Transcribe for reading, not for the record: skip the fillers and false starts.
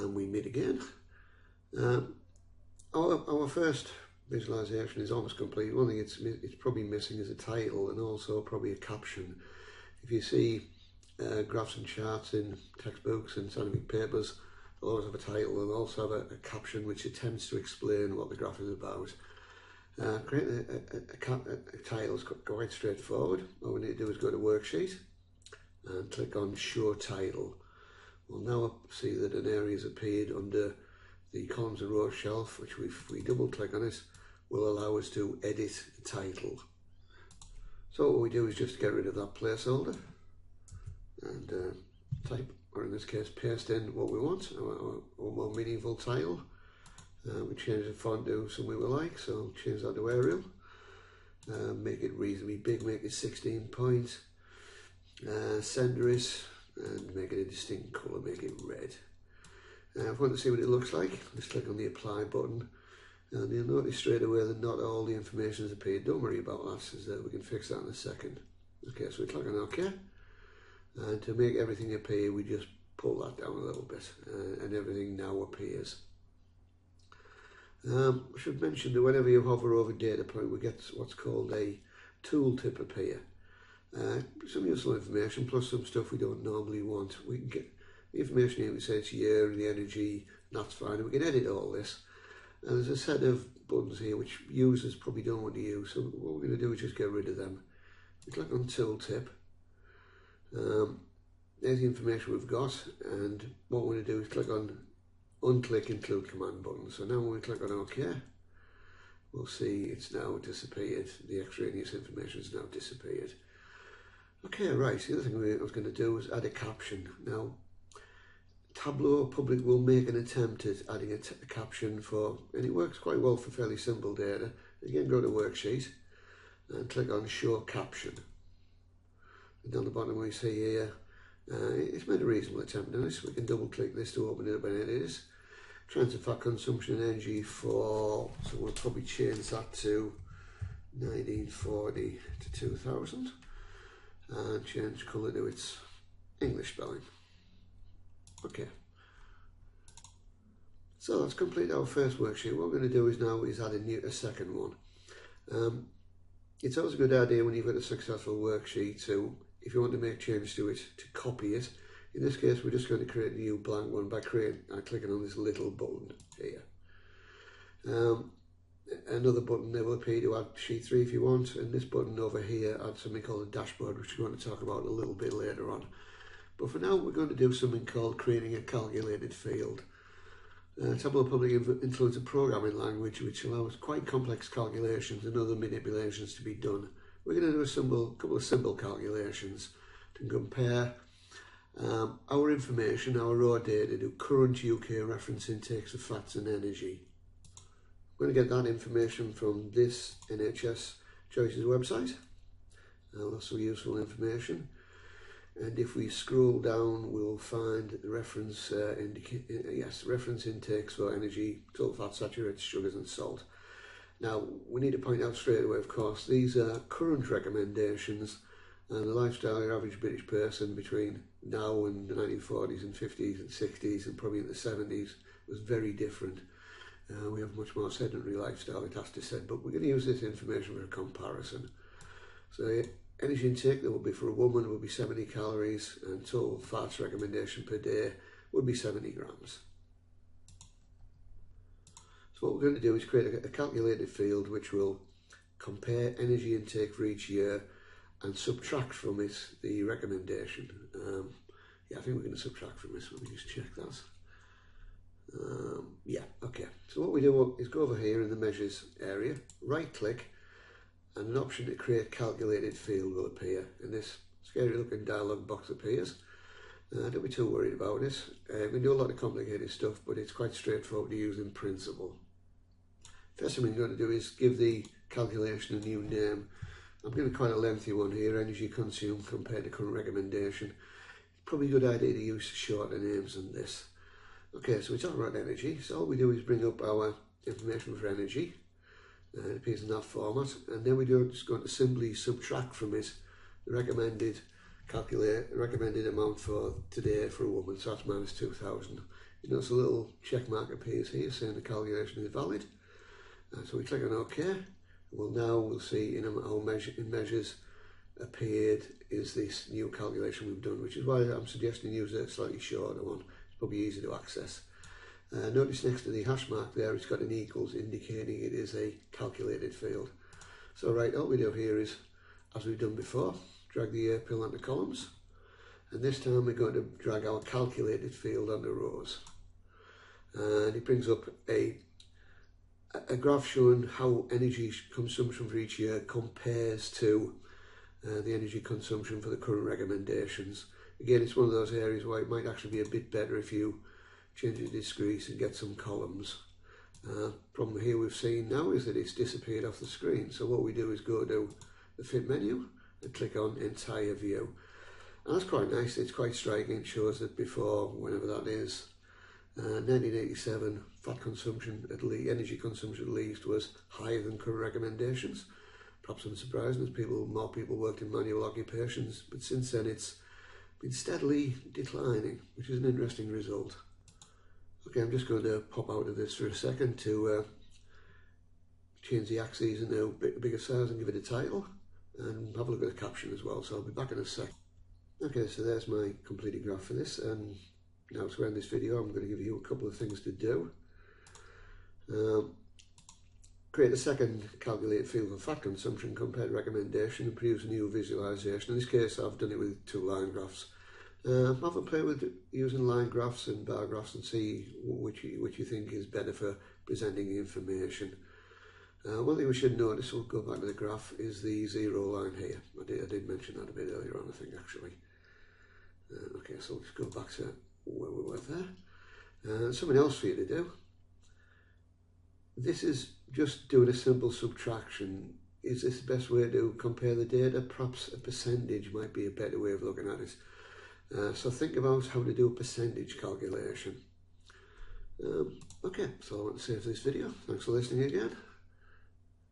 and we meet again. Our first visualization is almost complete. One thing it's probably missing is a title and also probably a caption. If you see graphs and charts in textbooks and scientific papers, they'll always have a title and also have a caption which attempts to explain what the graph is about. Creating a title is quite straightforward. All we need to do is go to Worksheet and click on Show Title. We'll now see that an area has appeared under the columns and rows shelf, which if we double click on it, will allow us to edit the title. So what we do is just get rid of that placeholder and type, or in this case paste in what we want, our more meaningful title. We change the font to something we like, so change that to Arial. Make it reasonably big, make it 16 points. Center it and make it a distinct colour, make it red. If we want to see what it looks like, let's click on the Apply button, and you'll notice straight away that not all the information has appeared. Don't worry about that, as we can fix that in a second. Okay, so we click on OK, and to make everything appear, we just pull that down a little bit, and everything now appears. I should mention that whenever you hover over data point, we get what's called a tooltip appear. Some useful information plus some stuff we don't normally want. We can get the information here, we say it's year and the energy, and that's fine. And we can edit all this. And there's a set of buttons here which users probably don't want to use. So what we're going to do is just get rid of them. We click on Tooltip. There's the information we've got, and what we're going to do is click on Unclick Include Command button. So now when we click on OK, we'll see it's now disappeared. The extraneous information has now disappeared. Okay, right, the other thing I was going to do was add a caption. Now, Tableau Public will make an attempt at adding a caption for, and it works quite well for fairly simple data. Again, go to Worksheet and click on Show Caption. And down the bottom we see here, it's made a reasonable attempt on this. We can double click this to open it up, and it is. Transfer fat consumption and energy for, so we'll probably change that to 1940 to 2000. And change colour to its English spelling. Okay. So that's complete our first worksheet. What we're going to do is now add a second one. It's always a good idea when you've got a successful worksheet to, if you want to make changes to it, to copy it. In this case, we're just going to create a new blank one by clicking on this little button here. Another button there will appear to add sheet 3 if you want, and this button over here adds something called a dashboard, which we're going to talk about a little bit later on. But for now, we're going to do something called creating a calculated field. Tableau Public includes a programming language which allows quite complex calculations and other manipulations to be done. We're going to do a couple of simple calculations to compare our information, our raw data, to current UK reference intakes of fats and energy. We're going to get that information from this NHS Choices website. That's some useful information. And if we scroll down, we'll find the reference reference intakes for energy, total fat, saturated sugars and salt. Now, we need to point out straight away, of course, these are current recommendations, and the lifestyle of your average British person between now and the 1940s and 50s and 60s and probably in the 70s was very different. We have a much more sedentary lifestyle, it has to be said, but we're going to use this information for a comparison. So energy intake that would be for a woman would be 70 calories, and total fats recommendation per day would be 70 grams. So what we're going to do is create a calculated field which will compare energy intake for each year and subtract from it the recommendation. Yeah, I think we're going to subtract from this. Let me just check that. Yeah, okay. So what we do is go over here in the measures area, right click, and an option to create calculated field will appear, and this scary looking dialog box appears. Don't be too worried about it. We can do a lot of complicated stuff, but it's quite straightforward to use in principle. First thing we're going to do is give the calculation a new name. I'm giving quite a lengthy one here, energy consumed compared to current recommendation. Probably a good idea to use shorter names than this. Okay, so we talk about energy, so all we do is bring up our information for energy. It appears in that format, and then we're just going to simply subtract from it the recommended calculate recommended amount for today for a woman, so that's minus 2,000. You notice a little check mark appears here saying the calculation is valid. So we click on OK. Well, now we'll see in our measures appeared is this new calculation we've done, which is why I'm suggesting use a slightly shorter one. It's probably easy to access. Notice next to the hash mark there, it's got an equals indicating it is a calculated field. So right, all we do here is, as we've done before, drag the pill onto columns, and this time we're going to drag our calculated field onto rows. And it brings up a graph showing how energy consumption for each year compares to the energy consumption for the current recommendations. Again, it's one of those areas where it might actually be a bit better if you change the discrete and get some columns. Problem here we've seen now is that it's disappeared off the screen. So what we do is go to the Fit menu and click on Entire View. And that's quite nice, it's quite striking. It shows that before, whenever that is, 1987, fat consumption, energy consumption at least, was higher than current recommendations. Perhaps unsurprising as more people worked in manual occupations, but since then it's been steadily declining, which is an interesting result. Okay, I'm just going to pop out of this for a second to change the axes into a bigger size and give it a title, and have a look at the caption as well, so I'll be back in a sec. Okay, so there's my completed graph for this, and now to end this video I'm going to give you a couple of things to do. Create a second calculated field for fat consumption, compare recommendation, and produce a new visualization. In this case I've done it with 2 line graphs. Have a play with using line graphs and bar graphs and see which you think is better for presenting the information. One thing we should notice, we'll go back to the graph, is the 0 line here. I did mention that a bit earlier on, I think, actually. Okay, so let's go back to where we were there. Something else for you to do. This is just doing a simple subtraction. Is this the best way to compare the data? Perhaps a percentage might be a better way of looking at it. So think about how to do a percentage calculation. Okay, so I want to save this video. Thanks for listening again.